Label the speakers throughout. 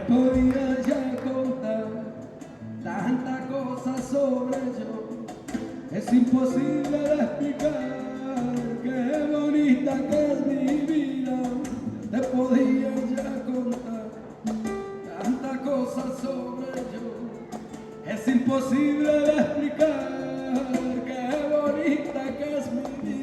Speaker 1: podía ya contar tanta cosa sobre yo. Es imposible de explicar qué bonita que es mi vida. Te podía ya contar tanta cosa sobre yo. Es imposible de explicar qué bonita que es mi vida.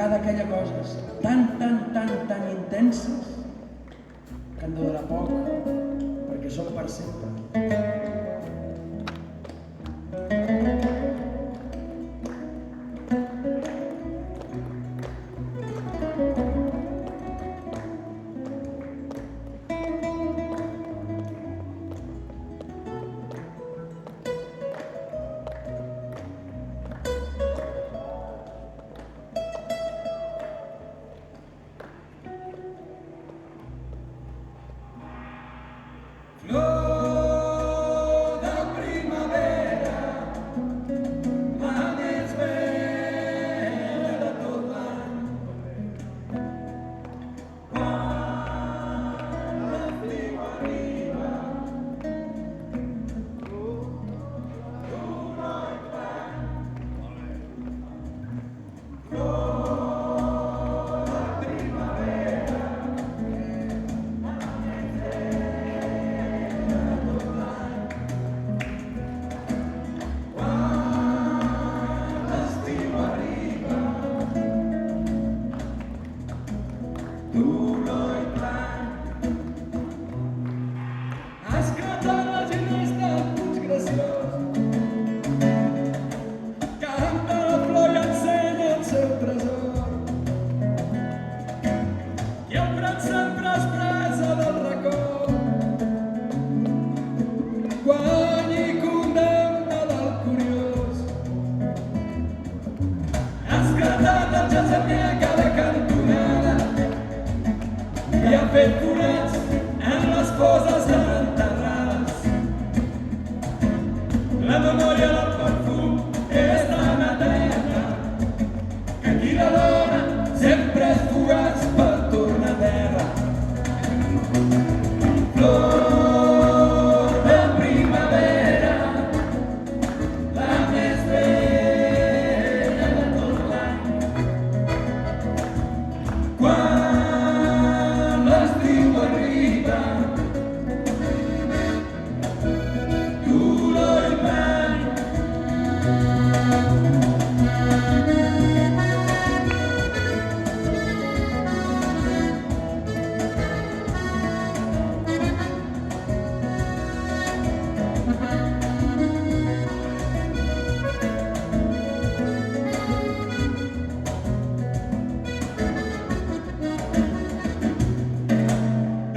Speaker 1: vegada aquella coses tan intenses que han de durar poc perquè són per sempre. Flor de primavera, la més bella de tot l'any. Quan l'estiu arriba, tu no hi plans. Flor de primavera, tu no hi plans. Has gratat la ginesta al puig graciós, canta la flor i ensenya el seu tresor, i el prat sempre es presa del racó quan hi condemna del curiós. Has gratat el jacetner a cada cantonada i ha fet forats en les foses enterrades. La memòria del perfum és tan eterna que qui la dona sempre és fugaç per tornar a terra. Flor de primavera, la més bella de tot l'any. Quan l'estiu arriba, tu no hi plans.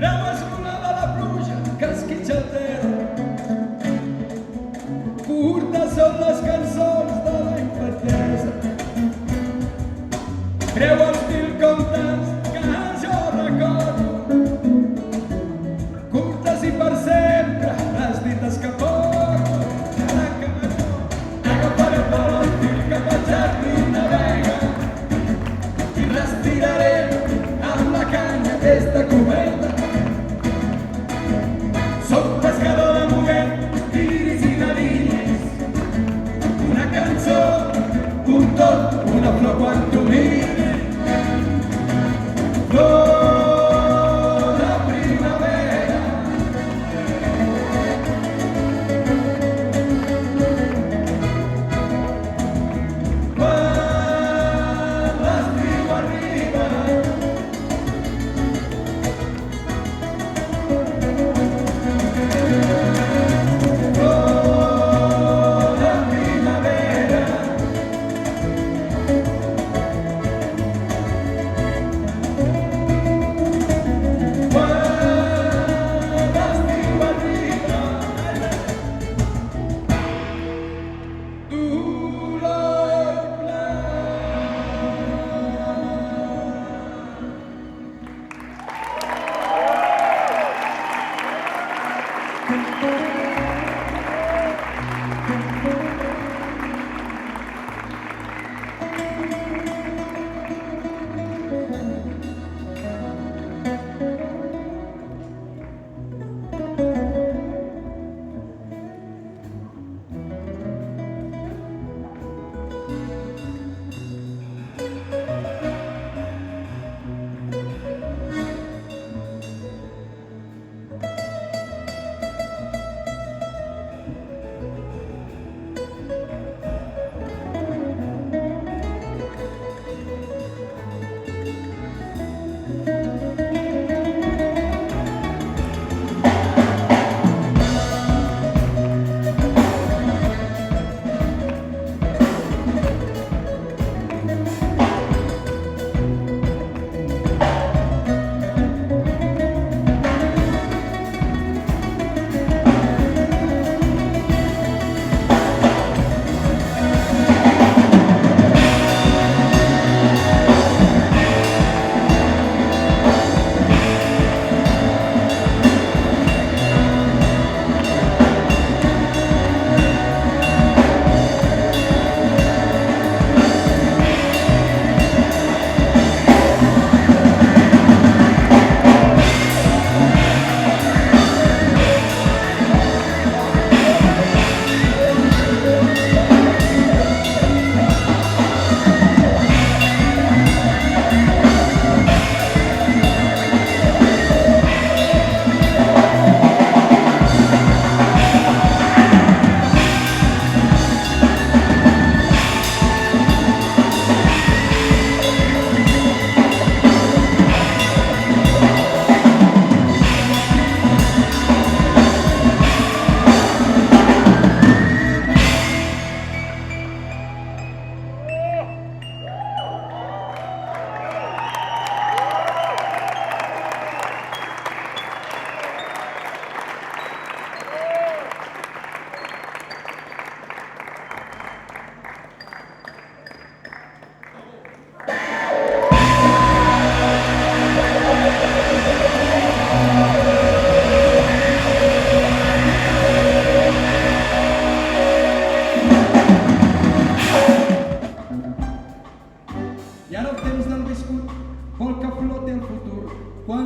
Speaker 1: Breues volada la pluja que esquitxa el terra, curtes són les cançons de la infantesa. Creu els mil contes que jo recordo, curtes i per sempre les dites que porto. Cada que m'ador agafaré el vol al fil cap al jardí navega i respiraré amb la canya aquesta coberta. Soc pescador de muguet, iris i gavines, una cançó, un tot, una flor quan tu mires. Flor de primavera, quan l'estiu arriba, flor de primavera,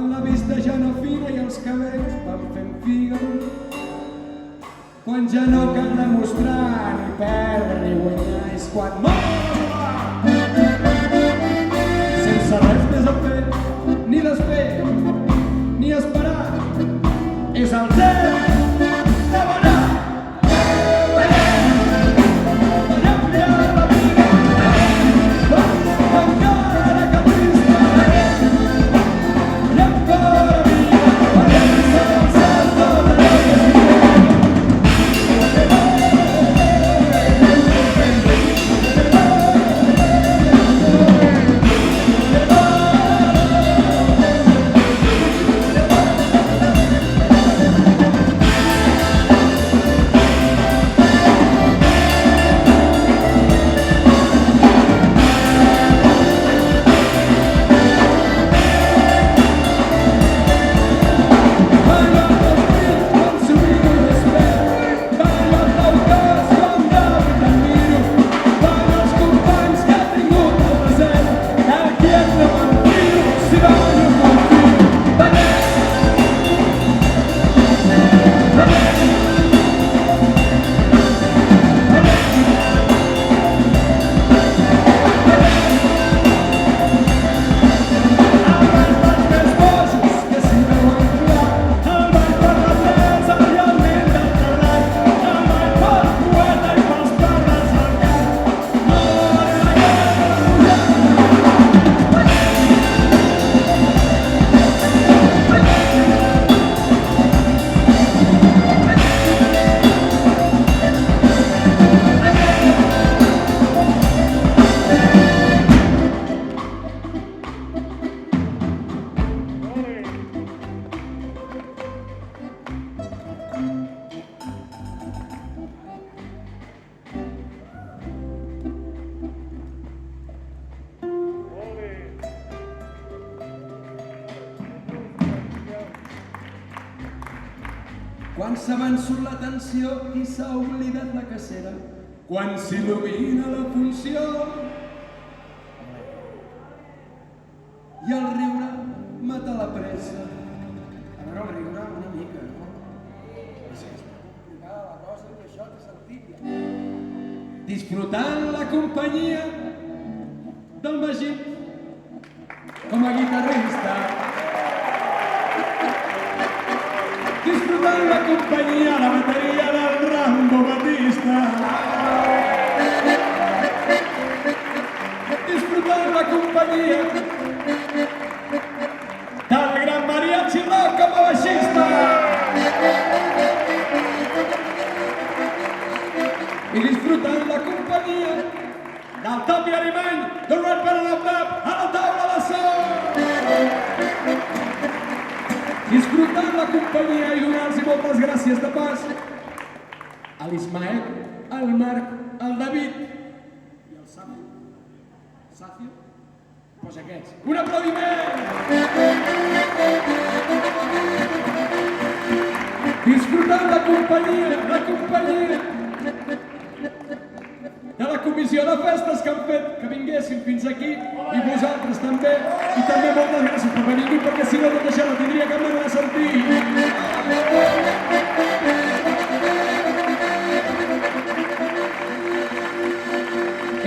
Speaker 1: Quan la vista ja no fina i els cabells van fent figa, quan ja no cal demostrar ni perdre ni guanyar, és quan mola sense res més a fer, ni desfer, ni esperar, és el temps de ballar. Quan s'ha vençut la tensió i s'ha oblidat la cacera, quan s'il·lumina la funció i el riure mata la pressa. A veure, el riure una mica, no? És complicada la cosa i això té sentit. Disfrutant la companyia del Magí com a guitarrista. Disfrutant la companyia, la bateria del Rambo Batista. Disfrutant la companyia del gran mariachi rock com a baixista. I disfrutant la companyia del Tapi Alemany, del Red Barrel of Love, a la taula de so. Disfrutant la companyia i donar-los moltes gràcies de pas a l'Ismael, al Marc, al David i al Safio. Safio? Doncs aquests. Un aplaudiment! Disfrutant la companyia de la comissió de festes que han fet que vinguessin fins aquí i vosaltres també. I també moltes gràcies per haver vingut, perquè si no tot això no tindria cap mena de sentit.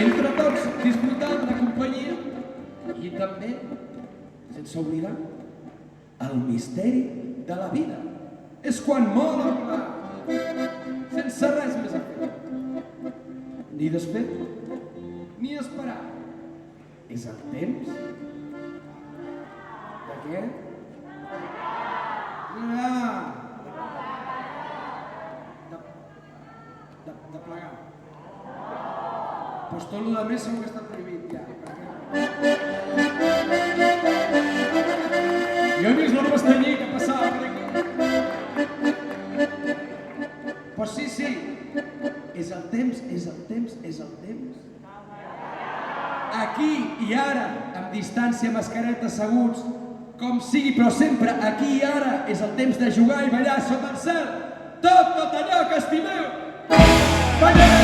Speaker 1: Entre tots, disfrutant la companyia i també, sense oblidar, el misteri de la vida. És quan mola, sense res més a fer. Ni desfer, ni esperar. És el temps de què? De plegar. Doncs tot el més segur que està prohibit ja. Jo he vist l'home estanyer que passava per aquí. Doncs sí, és el temps, és el temps, és el temps. Aquí i ara, amb distància, mascareta, asseguts, com sigui, però sempre aquí i ara és el temps de jugar i ballar sota el cel tot allò que estimeu. Ballem!